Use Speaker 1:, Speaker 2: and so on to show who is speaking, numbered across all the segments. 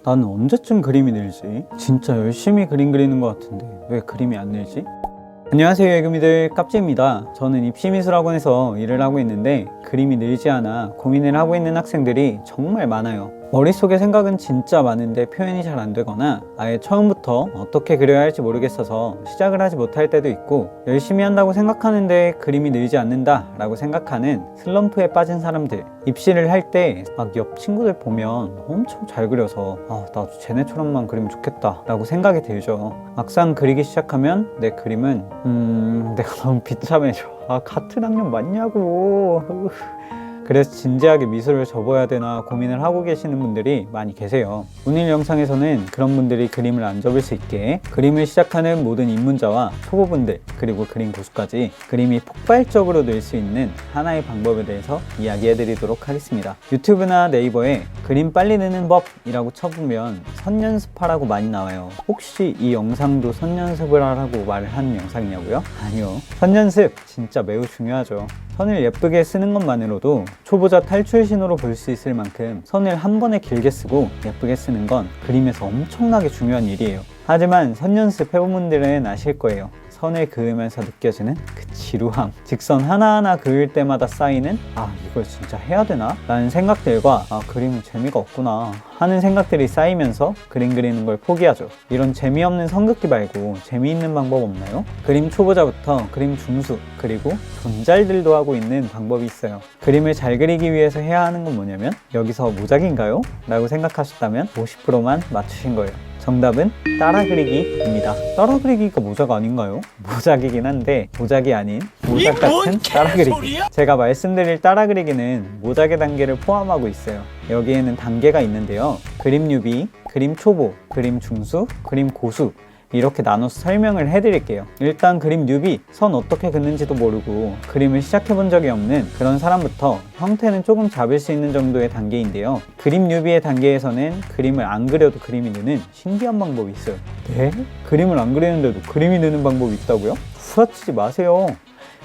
Speaker 1: 나는 언제쯤 그림이 늘지? 진짜 열심히 그림 그리는 것 같은데 왜 그림이 안 늘지? 안녕하세요 예금이들, 깝지입니다. 저는 입시미술학원에서 일을 하고 있는데 그림이 늘지 않아 고민을 하고 있는 학생들이 정말 많아요. 머릿속에 생각은 진짜 많은데 표현이 잘 안 되거나 아예 처음부터 어떻게 그려야 할지 모르겠어서 시작을 하지 못할 때도 있고, 열심히 한다고 생각하는데 그림이 늘지 않는다 라고 생각하는 슬럼프에 빠진 사람들, 입시를 할 때 막 옆 친구들 보면 엄청 잘 그려서 나도 쟤네처럼만 그리면 좋겠다 라고 생각이 들죠. 막상 그리기 시작하면 내 그림은 내가 너무 비참해져. 같은 학년 맞냐고. 그래서 진지하게 미술을 접어야 되나 고민을 하고 계시는 분들이 많이 계세요. 오늘 영상에서는 그런 분들이 그림을 안 접을 수 있게 그림을 시작하는 모든 입문자와 초보분들, 그리고 그림 고수까지 그림이 폭발적으로 늘 수 있는 하나의 방법에 대해서 이야기해 드리도록 하겠습니다. 유튜브나 네이버에 그림 빨리 느는 법이라고 쳐보면 선연습하라고 많이 나와요. 혹시 이 영상도 선연습을 하라고 말을 하는 영상이냐고요? 아니요. 선연습 진짜 매우 중요하죠. 선을 예쁘게 쓰는 것만으로도 초보자 탈출 신호로 볼 수 있을 만큼 선을 한 번에 길게 쓰고 예쁘게 쓰는 건 그림에서 엄청나게 중요한 일이에요. 하지만 선 연습 해본 분들은 아실 거예요. 선을 그으면서 느껴지는 그 지루함, 직선 하나하나 그을 때마다 쌓이는 이걸 진짜 해야 되나? 라는 생각들과 그림은 재미가 없구나 하는 생각들이 쌓이면서 그림 그리는 걸 포기하죠. 이런 재미없는 선긋기 말고 재미있는 방법 없나요? 그림 초보자부터 그림 중수, 그리고 존잘들도 하고 있는 방법이 있어요. 그림을 잘 그리기 위해서 해야 하는 건 뭐냐면, 여기서 모작인가요? 라고 생각하셨다면 50%만 맞추신 거예요. 정답은 따라 그리기입니다. 따라 그리기가 모작 아닌가요? 모작이긴 한데 모작이 아닌 모작 같은 따라 그리기. 제가 말씀드릴 따라 그리기는 모작의 단계를 포함하고 있어요. 여기에는 단계가 있는데요. 그림 뉴비, 그림 초보, 그림 중수, 그림 고수, 이렇게 나눠서 설명을 해드릴게요. 일단 그림 뉴비, 선 어떻게 긋는지도 모르고 그림을 시작해본 적이 없는 그런 사람부터 형태는 조금 잡을 수 있는 정도의 단계인데요. 그림 뉴비의 단계에서는 그림을 안 그려도 그림이 느는 신기한 방법이 있어요. 네? 그림을 안 그리는데도 그림이 느는 방법이 있다고요? 후라치지 마세요.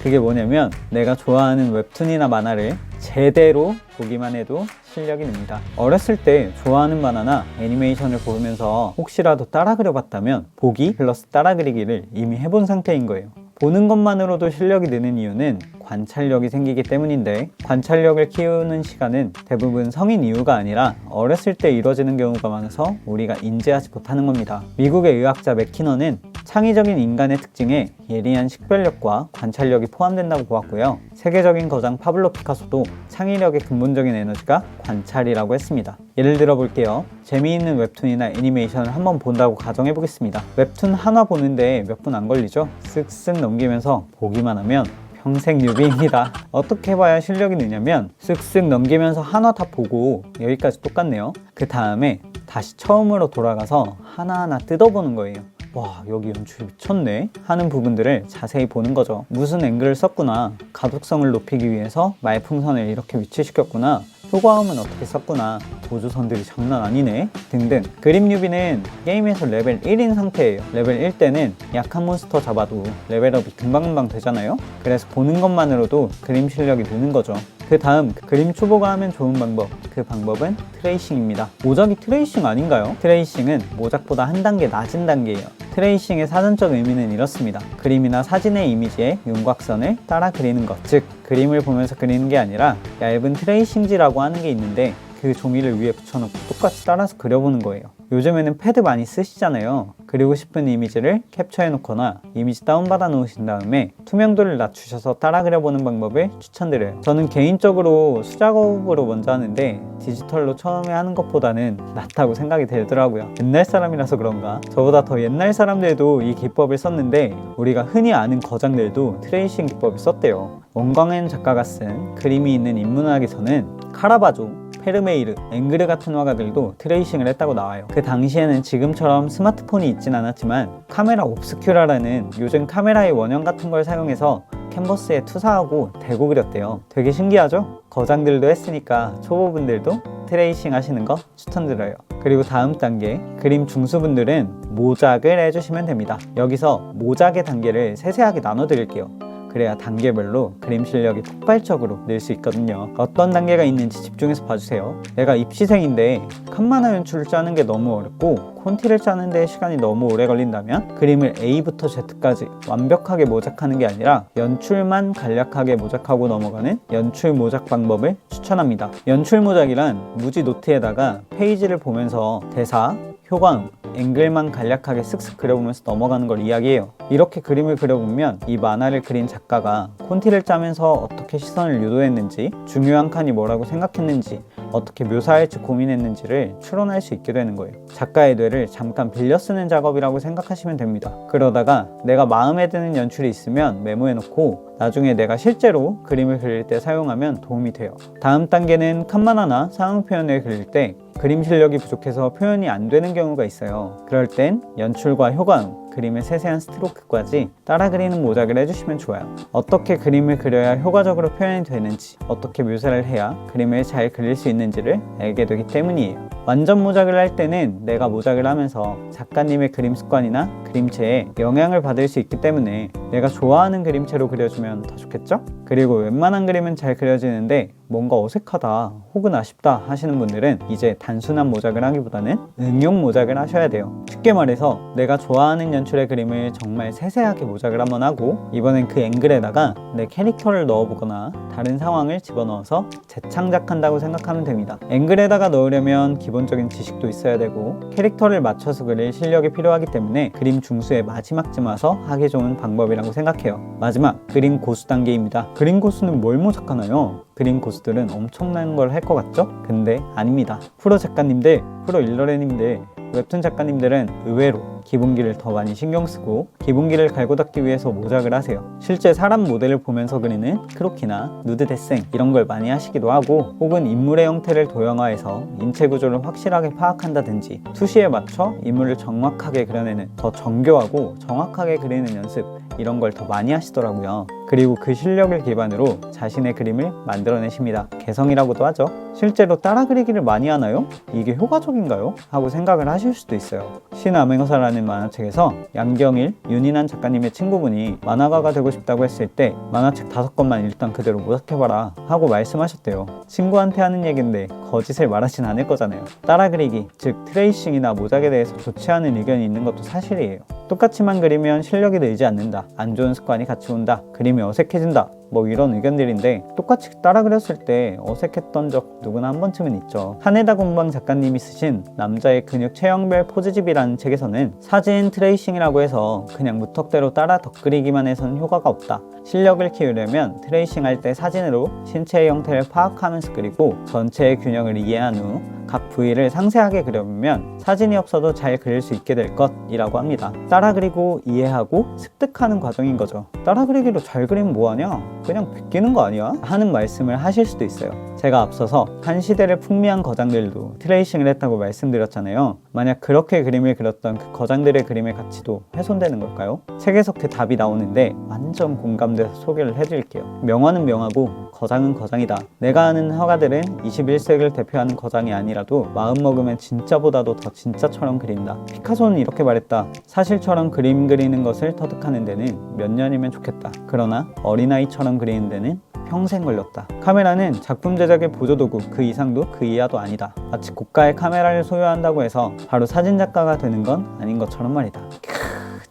Speaker 1: 그게 뭐냐면, 내가 좋아하는 웹툰이나 만화를 제대로 보기만 해도 실력이 늡니다. 어렸을 때 좋아하는 만화나 애니메이션을 보면서 혹시라도 따라 그려봤다면 보기 플러스 따라 그리기를 이미 해본 상태인 거예요. 보는 것만으로도 실력이 느는 이유는 관찰력이 생기기 때문인데, 관찰력을 키우는 시간은 대부분 성인 이후가 아니라 어렸을 때 이루어지는 경우가 많아서 우리가 인지하지 못하는 겁니다. 미국의 의학자 맥키너는 창의적인 인간의 특징에 예리한 식별력과 관찰력이 포함된다고 보았고요. 세계적인 거장 파블로 피카소도 창의력의 근본적인 에너지가 관찰이라고 했습니다. 예를 들어 볼게요. 재미있는 웹툰이나 애니메이션을 한번 본다고 가정해 보겠습니다. 웹툰 하나 보는데 몇 분 안 걸리죠? 쓱쓱 넘기면서 보기만 하면 평생 뉴비입니다. 어떻게 봐야 실력이 느냐면, 쓱쓱 넘기면서 하나 다 보고, 여기까지 똑같네요. 그 다음에 다시 처음으로 돌아가서 하나하나 뜯어보는 거예요. 와, 여기 연출 미쳤네 하는 부분들을 자세히 보는 거죠. 무슨 앵글을 썼구나, 가독성을 높이기 위해서 말풍선을 이렇게 위치시켰구나, 효과음은 어떻게 썼구나, 보조선들이 장난 아니네 등등. 그림 뉴비는 게임에서 레벨 1인 상태예요. 레벨 1 때는 약한 몬스터 잡아도 레벨업이 금방금방 되잖아요. 그래서 보는 것만으로도 그림 실력이 느는 거죠. 그 다음, 그림 초보가 하면 좋은 방법, 그 방법은 트레이싱입니다. 모작이 트레이싱 아닌가요? 트레이싱은 모작보다 한 단계 낮은 단계예요. 트레이싱의 사전적 의미는 이렇습니다. 그림이나 사진의 이미지에 윤곽선을 따라 그리는 것, 즉 그림을 보면서 그리는 게 아니라 얇은 트레이싱지라고 하는 게 있는데, 그 종이를 위에 붙여놓고 똑같이 따라서 그려보는 거예요. 요즘에는 패드 많이 쓰시잖아요. 그리고 싶은 이미지를 캡처해 놓거나 이미지 다운받아 놓으신 다음에 투명도를 낮추셔서 따라 그려보는 방법을 추천드려요. 저는 개인적으로 수작업으로 먼저 하는데 디지털로 처음에 하는 것보다는 낫다고 생각이 들더라고요. 옛날 사람이라서 그런가? 저보다 더 옛날 사람들도 이 기법을 썼는데, 우리가 흔히 아는 거장들도 트레이싱 기법을 썼대요. 원광현 작가가 쓴 그림이 있는 인문학에서는 카라바조, 페르메이르, 앵그르 같은 화가들도 트레이싱을 했다고 나와요. 그 당시에는 지금처럼 스마트폰이 있진 않았지만 카메라 옵스큐라라는 요즘 카메라의 원형 같은 걸 사용해서 캔버스에 투사하고 대고 그렸대요. 되게 신기하죠? 거장들도 했으니까 초보분들도 트레이싱 하시는 거 추천드려요. 그리고 다음 단계, 그림 중수분들은 모작을 해주시면 됩니다. 여기서 모작의 단계를 세세하게 나눠 드릴게요. 그래야 단계별로 그림 실력이 폭발적으로 늘 수 있거든요. 어떤 단계가 있는지 집중해서 봐주세요. 내가 입시생인데 칸마나 연출을 짜는 게 너무 어렵고 콘티를 짜는데 시간이 너무 오래 걸린다면 그림을 A부터 Z까지 완벽하게 모작하는 게 아니라 연출만 간략하게 모작하고 넘어가는 연출 모작 방법을 추천합니다. 연출 모작이란 무지 노트에다가 페이지를 보면서 대사, 효과음, 앵글만 간략하게 쓱쓱 그려보면서 넘어가는 걸 이야기해요. 이렇게 그림을 그려보면 이 만화를 그린 작가가 콘티를 짜면서 어떻게 시선을 유도했는지, 중요한 칸이 뭐라고 생각했는지, 어떻게 묘사할지 고민했는지를 추론할 수 있게 되는 거예요. 작가의 뇌를 잠깐 빌려 쓰는 작업이라고 생각하시면 됩니다. 그러다가 내가 마음에 드는 연출이 있으면 메모해놓고 나중에 내가 실제로 그림을 그릴 때 사용하면 도움이 돼요. 다음 단계는 칸만화나 상황 표현을 그릴 때 그림 실력이 부족해서 표현이 안 되는 경우가 있어요. 그럴 땐 연출과 효과음, 그림의 세세한 스트로크까지 따라 그리는 모작을 해주시면 좋아요. 어떻게 그림을 그려야 효과적으로 표현이 되는지, 어떻게 묘사를 해야 그림을 잘 그릴 수 있는지를 알게 되기 때문이에요. 완전 모작을 할 때는 내가 모작을 하면서 작가님의 그림 습관이나 그림체에 영향을 받을 수 있기 때문에 내가 좋아하는 그림체로 그려주면 더 좋겠죠? 그리고 웬만한 그림은 잘 그려지는데 뭔가 어색하다 혹은 아쉽다 하시는 분들은 이제 단순한 모작을 하기보다는 응용 모작을 하셔야 돼요. 쉽게 말해서 내가 좋아하는 연출의 그림을 정말 세세하게 모작을 한번 하고 이번엔 그 앵글에다가 내 캐릭터를 넣어보거나 다른 상황을 집어넣어서 재창작한다고 생각하면 됩니다. 앵글에다가 넣으려면 기본적인 지식도 있어야 되고 캐릭터를 맞춰서 그릴 실력이 필요하기 때문에 그림 중수의 마지막쯤 와서 하기 좋은 방법이라고 생각해요. 마지막, 그림 고수 단계입니다. 그림 고수는 뭘 모작하나요? 그림 고수들은 엄청난 걸 할 것 같죠? 근데 아닙니다. 프로 작가님들, 프로 일러레님들, 웹툰 작가님들은 의외로 기본기를 더 많이 신경 쓰고 기본기를 갈고 닦기 위해서 모작을 하세요. 실제 사람 모델을 보면서 그리는 크로키나 누드 데생 이런 걸 많이 하시기도 하고 혹은 인물의 형태를 도형화해서 인체 구조를 확실하게 파악한다든지 투시에 맞춰 인물을 정확하게 그려내는 더 정교하고 정확하게 그리는 연습 이런 걸 더 많이 하시더라고요. 그리고 그 실력을 기반으로 자신의 그림을 만들어내십니다. 개성이라고도 하죠. 실제로 따라 그리기를 많이 하나요? 이게 효과적인가요? 하고 생각을 하실 수도 있어요. 신암행어사라는 만화책에서 양경일, 윤인한 작가님의 친구분이 만화가가 되고 싶다고 했을 때 만화책 5권만 일단 그대로 모작해봐라 하고 말씀하셨대요. 친구한테 하는 얘기인데 거짓을 말하진 않을 거잖아요. 따라 그리기, 즉 트레이싱이나 모작에 대해서 좋지 않은 의견이 있는 것도 사실이에요. 똑같이만 그리면 실력이 늘지 않는다, 안 좋은 습관이 같이 온다, 그림이 어색해진다, 뭐 이런 의견들인데 똑같이 따라 그렸을 때 어색했던 적 누구나 한 번쯤은 있죠. 하네다 곤방 작가님이 쓰신 남자의 근육 체형별 포즈집이라는 책에서는 사진 트레이싱이라고 해서 그냥 무턱대로 따라 덧그리기만 해서는 효과가 없다. 실력을 키우려면 트레이싱 할 때 사진으로 신체의 형태를 파악하면서 그리고 전체의 균형을 이해한 후 각 부위를 상세하게 그려보면 사진이 없어도 잘 그릴 수 있게 될 것이라고 합니다. 따라 그리고 이해하고 습득하는 과정인 거죠. 따라 그리기로 잘 그리면 뭐하냐? 그냥 베끼는 거 아니야? 하는 말씀을 하실 수도 있어요. 제가 앞서서 한 시대를 풍미한 거장들도 트레이싱을 했다고 말씀드렸잖아요. 만약 그렇게 그림을 그렸던 그 거장들의 그림의 가치도 훼손되는 걸까요? 책에서 그 답이 나오는데 완전 공감돼서 소개를 해드릴게요. 명화는 명화고 거장은 거장이다. 내가 아는 화가들은 21세기를 대표하는 거장이 아니라도 마음 먹으면 진짜보다도 더 진짜처럼 그린다. 피카소는 이렇게 말했다. 사실처럼 그림 그리는 것을 터득하는 데는 몇 년이면 좋겠다. 그러나 어린아이처럼 그리는 데는 평생 걸렸다. 카메라는 작품 제작의 보조도구 그 이상도 그 이하도 아니다. 마치 고가의 카메라를 소유한다고 해서 바로 사진작가가 되는 건 아닌 것처럼 말이다.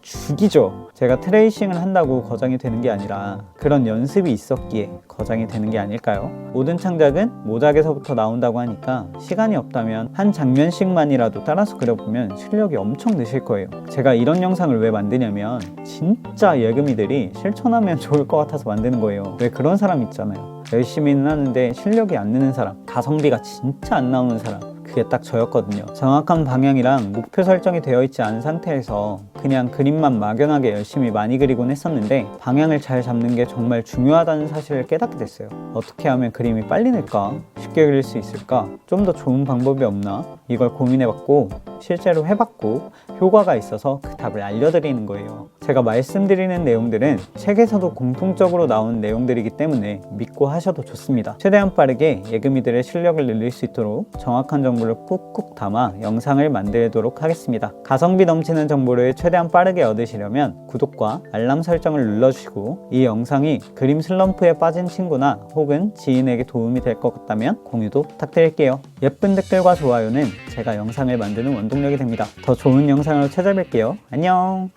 Speaker 1: 죽이죠. 제가 트레이싱을 한다고 거장이 되는 게 아니라 그런 연습이 있었기에 거장이 되는 게 아닐까요? 모든 창작은 모작에서부터 나온다고 하니까 시간이 없다면 한 장면씩만이라도 따라서 그려보면 실력이 엄청 느실 거예요. 제가 이런 영상을 왜 만드냐면 진짜 예금이들이 실천하면 좋을 것 같아서 만드는 거예요. 왜 그런 사람 있잖아요. 열심히는 하는데 실력이 안 느는 사람, 가성비가 진짜 안 나오는 사람, 그게 딱 저였거든요. 정확한 방향이랑 목표 설정이 되어 있지 않은 상태에서 그냥 그림만 막연하게 열심히 많이 그리곤 했었는데 방향을 잘 잡는 게 정말 중요하다는 사실을 깨닫게 됐어요. 어떻게 하면 그림이 빨리 늘까? 쉽게 그릴 수 있을까? 좀 더 좋은 방법이 없나? 이걸 고민해봤고 실제로 해봤고 효과가 있어서 그 답을 알려드리는 거예요. 제가 말씀드리는 내용들은 책에서도 공통적으로 나온 내용들이기 때문에 믿고 하셔도 좋습니다. 최대한 빠르게 예금이들의 실력을 늘릴 수 있도록 정확한 정보를 꾹꾹 담아 영상을 만들도록 하겠습니다. 가성비 넘치는 정보를 최대한 빠르게 얻으시려면 구독과 알람 설정을 눌러주시고 이 영상이 그림 슬럼프에 빠진 친구나 혹은 지인에게 도움이 될 것 같다면 공유도 부탁드릴게요. 예쁜 댓글과 좋아요는 제가 영상을 만드는 원동력이 됩니다. 더 좋은 영상으로 찾아뵐게요. 안녕.